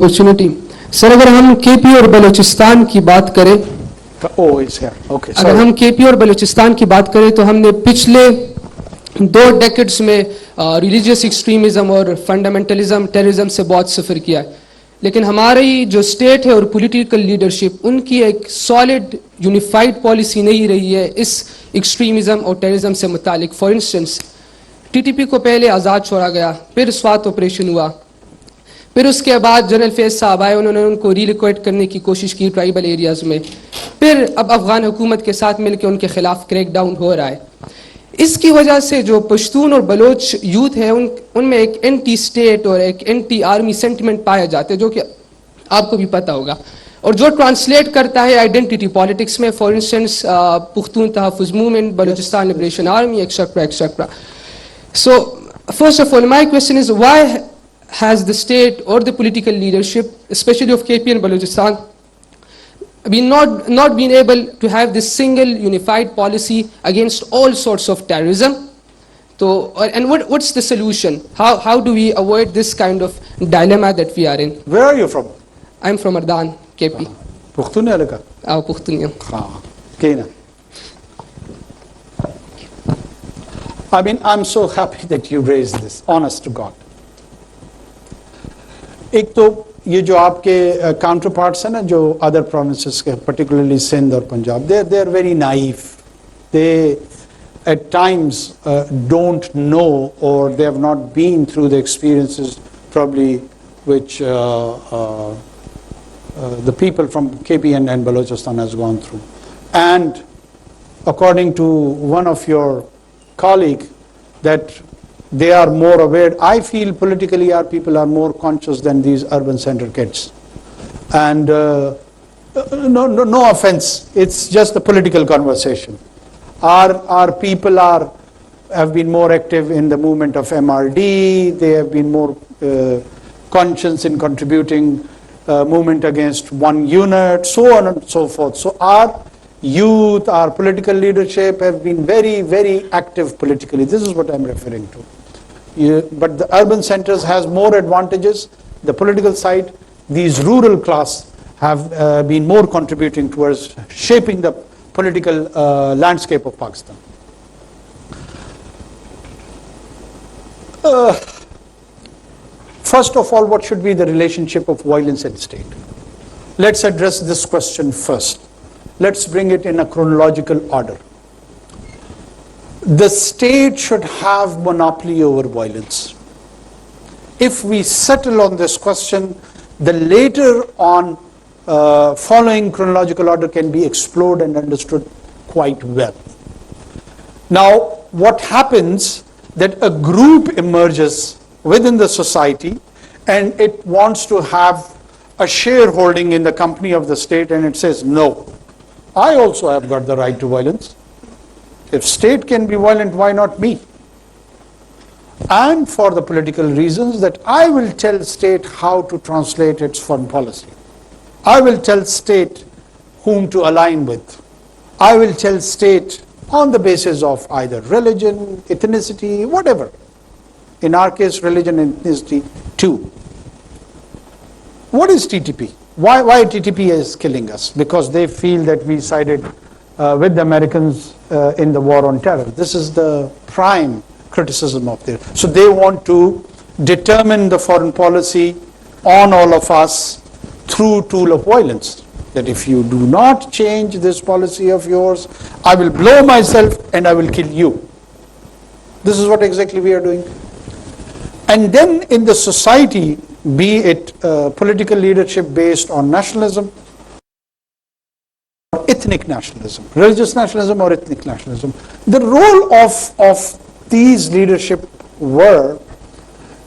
opportunity. Sir, अगर हम KP और बलूचिस्तान की बात करें, अगर हम केपी और बलूचिस्तान की बात करें तो हमने पिछले 2 डेकेड्स में रिलीजियस एक्सट्रीमिज्म और फंडामेंटलिज्म, टेररिज्म से बहुत सफ़र किया है, लेकिन हमारी जो स्टेट है और पॉलिटिकल लीडरशिप, उनकी एक सॉलिड यूनिफाइड पॉलिसी नहीं रही है इस एक्सट्रीमिज्म और टेररिज्म से मुतालिक. फॉर इंस्टेंस, टीटीपी को पहले आज़ाद छोड़ा गया, फिर स्वात ऑपरेशन हुआ, फिर उसके बाद जनरल फैज साहब आए, उन्होंने उनको रीलोकेट करने की कोशिश की ट्राइबल एरियाज़ में, फिर अब अफगान हुकूमत के साथ मिलकर उनके खिलाफ क्रैकडाउन हो रहा है. इसकी वजह से जो पश्तून और बलोच यूथ है उनमें एक एंटी स्टेट और एक एंटी आर्मी सेंटिमेंट पाया जाता है, जो कि आपको भी पता होगा, और जो ट्रांसलेट करता है आइडेंटिटी पॉलिटिक्स में. For instance, Pakhtun Tahaffuz movement, Balochistan liberation army, etcetera etcetera. So first of all, my question is, why has the state or the political leadership, especially of KP and Balochistan, not been able to have this single unified policy against all sorts of terrorism? So, and what's the solution? How do we avoid this kind of dilemma that we are in? Where are you from? I'm from Ardan, KP. Pakhtun alaka? Pakhtun. Kena. I mean, I'm so happy that you raised this, honest to God. एक तो ये जो आपके counter parts हैं ना, जो other provinces के, particularly Sindh और Punjab, they are very naive. They at times don't know और they have not been through the experiences probably which the people from KP and Balochistan has gone through. And according to one of your colleague, that they are more aware. I feel politically our people are more conscious than these urban center kids. And no offense, it's just a political conversation. Our people have been more active in the movement of MRD. They have been more conscious in contributing movement against one unit, so on and so forth. So our youth, our political leadership have been very, very active politically. This is what I'm referring to. But the urban centers has more advantages. The political side, these rural class have been more contributing towards shaping the political landscape of Pakistan. First of all, what should be the relationship of violence and state? Let's address this question first. Let's bring it in a chronological order. The state should have monopoly over violence. If we settle on this question, the later on following chronological order can be explored and understood quite well. Now, what happens that a group emerges within the society and it wants to have a shareholding in the company of the state, and it says, no, I also have got the right to violence. If state can be violent, why not me? And for the political reasons that I will tell state how to translate its foreign policy. I will tell state whom to align with. I will tell state on the basis of either religion, ethnicity, whatever. In our case, religion and ethnicity too. What is TTP? Why TTP is killing us? Because they feel that we sided with the Americans in the war on terror. This is the prime criticism of theirs. So they want to determine the foreign policy on all of us through tool of violence. That if you do not change this policy of yours, I will blow myself and I will kill you. This is what exactly we are doing. And then in the society, be it political leadership based on nationalism, ethnic nationalism, religious nationalism or ethnic nationalism, the role of these leadership were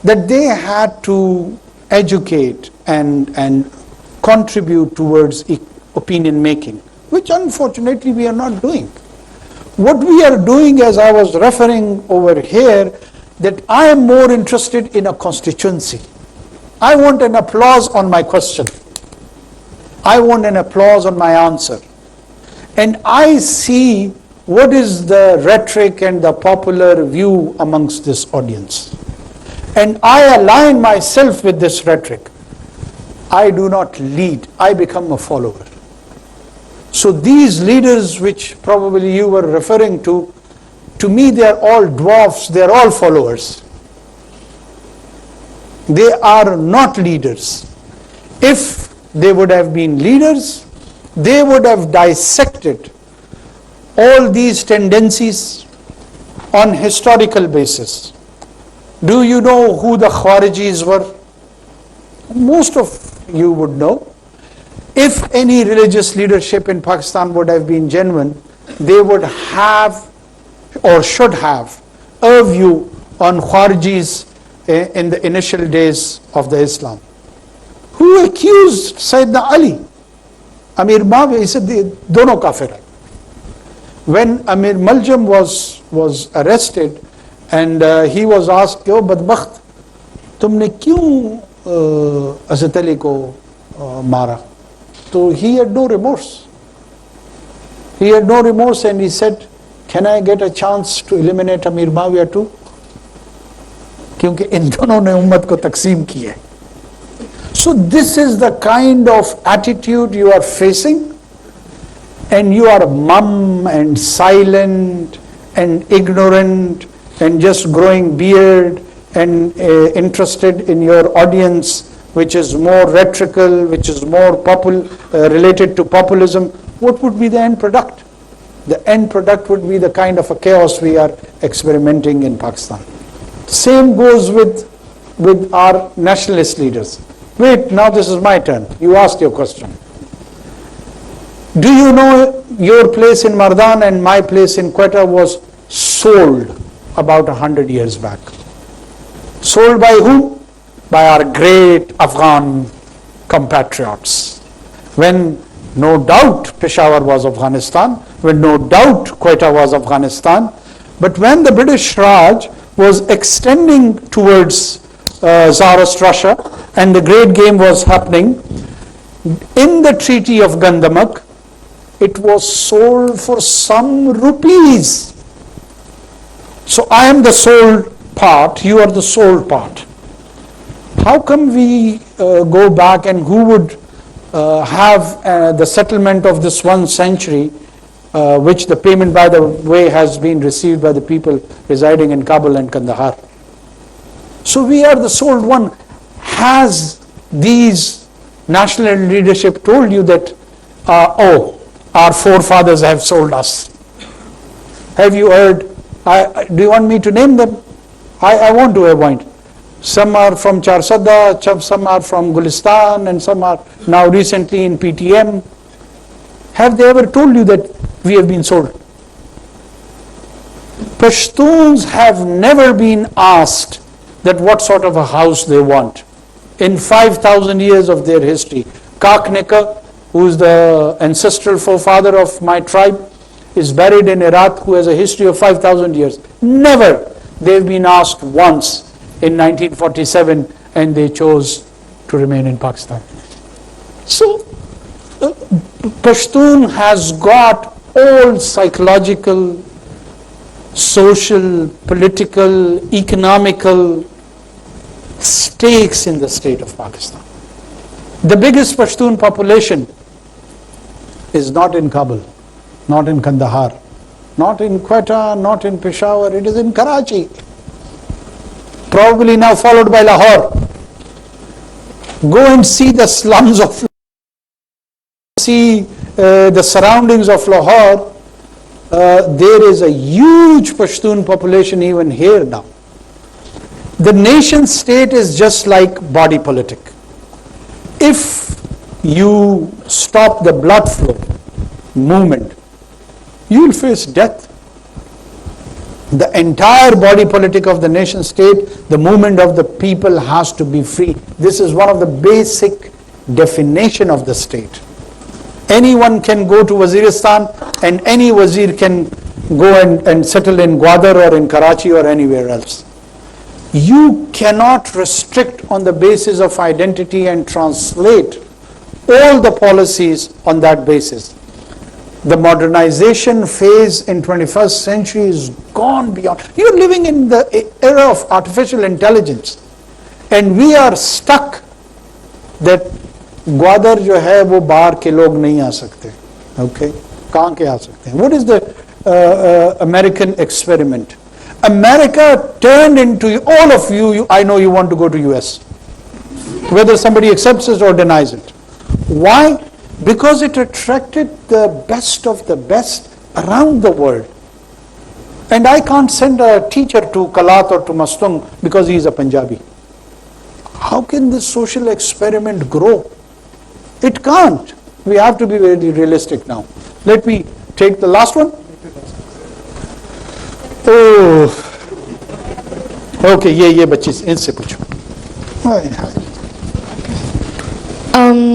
that they had to educate and contribute towards opinion making, which unfortunately we are not doing. What we are doing, as I was referring over here, that I am more interested in a constituency. I want an applause on my question. I want an applause on my answer. And I see what is the rhetoric and the popular view amongst this audience. And I align myself with this rhetoric. I do not lead, I become a follower. So these leaders which probably you were referring to me they are all dwarfs, they are all followers. They are not leaders. If they would have been leaders, they would have dissected all these tendencies on historical basis. Do you know who the Khwarijis were? Most of you would know. If any religious leadership in Pakistan would have been genuine, they would have or should have a view on Khwarijis in the initial days of the Islam. Who accused Sayyidina Ali? Amir Muawiyah, he said, dono kafir hai. When Amir Muljam was arrested and he was asked, "Yo badbakht, tumne kyun Hazrat Ali ko mara?" So he had no remorse. He had no remorse and he said, "Can I get a chance to eliminate Amir Muawiyah too? क्योंकि इन दोनों ने उम्मत को तकसीम किया." So this is the kind of attitude you are facing, and you are mum and silent and ignorant and just growing beard and interested in your audience, which is more rhetorical, which is more related to populism. What would be the end product? The end product would be the kind of a chaos we are experimenting in Pakistan. Same goes with our nationalist leaders. Wait, now this is my turn. You asked your question. Do you know your place in Mardan and my place in Quetta was sold about 100 years back? Sold by whom? By our great Afghan compatriots. When no doubt Peshawar was Afghanistan, when no doubt Quetta was Afghanistan, but when the British Raj was extending towards Tsarist Russia and the great game was happening, in the Treaty of Gandamak, it was sold for some rupees. So I am the sold part, you are the sold part. How come we go back and who would have the settlement of this 1 century, which the payment, by the way, has been received by the people residing in Kabul and Kandahar? So we are the sold one. Has these national leadership told you that, our forefathers have sold us? Have you heard? Do you want me to name them? I want to avoid. Some are from Charsadda, some are from Gulistan, and some are now recently in PTM. Have they ever told you that we have been sold? Pashtuns have never been asked that what sort of a house they want. In 5,000 years of their history, Kakneka, who is the ancestral forefather of my tribe, is buried in Iraq, who has a history of 5,000 years. Never they've been asked once in 1947, and they chose to remain in Pakistan. So Pashtun has got all psychological, social, political, economical stakes in the state of Pakistan. The biggest Pashtun population is not in Kabul, not in Kandahar, not in Quetta, not in Peshawar, it is in Karachi. Probably now followed by Lahore. Go and see the slums of Lahore, see the surroundings of Lahore. There is a huge Pashtun population even here now. The nation state is just like body politic. If you stop the blood flow movement, you will face death. The entire body politic of the nation state, the movement of the people has to be free. This is one of the basic definition of the state. Anyone can go to Waziristan and any wazir can go and settle in Gwadar or in Karachi or anywhere else. You cannot restrict on the basis of identity and translate all the policies on that basis. The modernization phase in 21st century is gone beyond. You're living in the era of artificial intelligence, and we are stuck that Gwadar जो है वो बाहर के लोग नहीं आ सकते, okay, कहाँ के आ सकते हैं? What is the American experiment? America turned into all of you, I know you want to go to US, whether somebody accepts it or denies it. Why? Because it attracted the best of the best around the world. And I can't send a teacher to Kalat or to Mastung because he is a Punjabi. How can this social experiment grow? It can't. We have to be very realistic now. Let me take the last one. Oh, okay, ये बच्चे इनसे पूछो.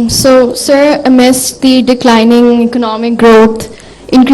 So, sir, amidst the declining economic growth, increase